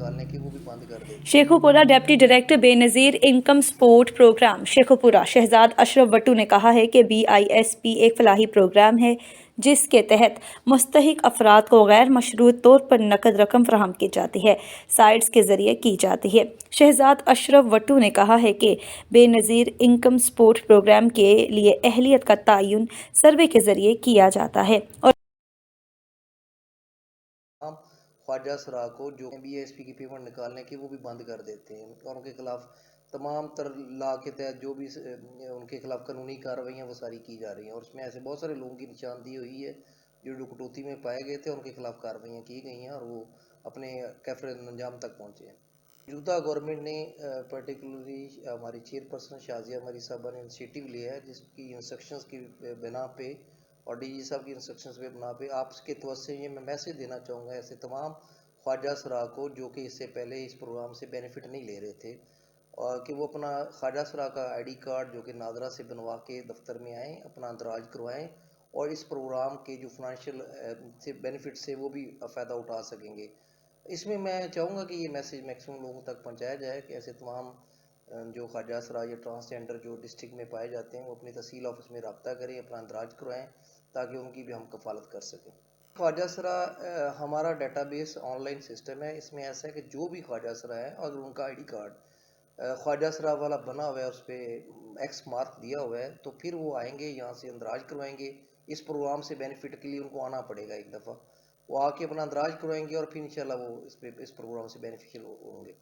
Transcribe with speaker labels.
Speaker 1: निकालने की वो भी बंद कर देते हैं।
Speaker 2: Sheikhupura deputy director Benazir income support programme Sheikhupura Shahzad Ashraf Wattoo ने कहा है कि BISP एक फलाही प्रोग्राम है जिसके तहत मुस्तहिक अफराद को गैर मशरूत तौर पर नकद रकम फराहम की जाती है, साइट्स के ज़रिए की जाती है। शहजाद अशरफ वट्टू ने कहा है कि बेनज़ीर इनकम सपोर्ट प्रोग्राम के लिए अहलियत का तयन सर्वे के ज़रिए किया जाता है और
Speaker 1: हम ख्वाजा सरा को जो BISP की पेमेंट निकालने की वो भी बंद कर देते हैं और उनके खिलाफ तमाम तर ला के तहत जो भी उनके खिलाफ कानूनी कार्रवाइयाँ वो सारी की जा रही हैं। और उसमें ऐसे बहुत सारे लोगों की निशानदी हुई है जो कटौती में पाए गए थे, उनके खिलाफ कार्रवाइयाँ की गई हैं और वो अपने कैफरे अंजाम तक पहुँचे हैं। मौजूदा गवर्नमेंट ने पर्टिकुलरली हमारी चेयरपर्सन शाजिया मरी साहबा ने इनिशिएटिव लिया है जिसकी इंस्ट्रक्शंस की बिना पे और DG साहब की इंस्ट्रक्शंस पे बना पे आपके तवज्जो ये मैं मैसेज देना चाहूँगा ऐसे तमाम ख्वाजा सरा को जो कि इससे पहले इस प्रोग्राम से बेनिफिट नहीं ले रहे थे, और कि वो अपना ख्वाजा सरा का ID कार्ड जो कि नादरा से बनवा के दफ्तर में आएँ, अपना अंदराज करवाएँ और इस प्रोग्राम के जो फाइनेंशियल से बेनिफिट से वो भी फ़ायदा उठा सकेंगे। इसमें मैं चाहूँगा कि ये मैसेज मैक्सिमम लोगों तक पहुँचाया जाए कि ऐसे तमाम जो ख्वाजा सरा या ट्रांसजेंडर जो डिस्ट्रिक्ट में पाए जाते हैं वो अपनी तहसील ऑफिस में रब्ता करें, अपना अंदराज करवाएँ ताकि उनकी भी हम कफालत कर सकें। ख्वाजा सरा हमारा डेटाबेस ऑनलाइन सिस्टम है। इसमें ऐसा है कि जो भी ख्वाजा सरा है अगर उनका ID कार्ड ख्वाजा सरा वाला बना हुआ है, उस पर X मार्क दिया हुआ है, तो फिर वो आएंगे यहाँ से अंदराज करवाएंगे। इस प्रोग्राम से बेनिफिट के लिए उनको आना पड़ेगा एक दफ़ा, वो आके अपना अंदराज करवाएंगे और फिर इंशाल्लाह वो इस प्रोग्राम से बेनिफिशियल होंगे।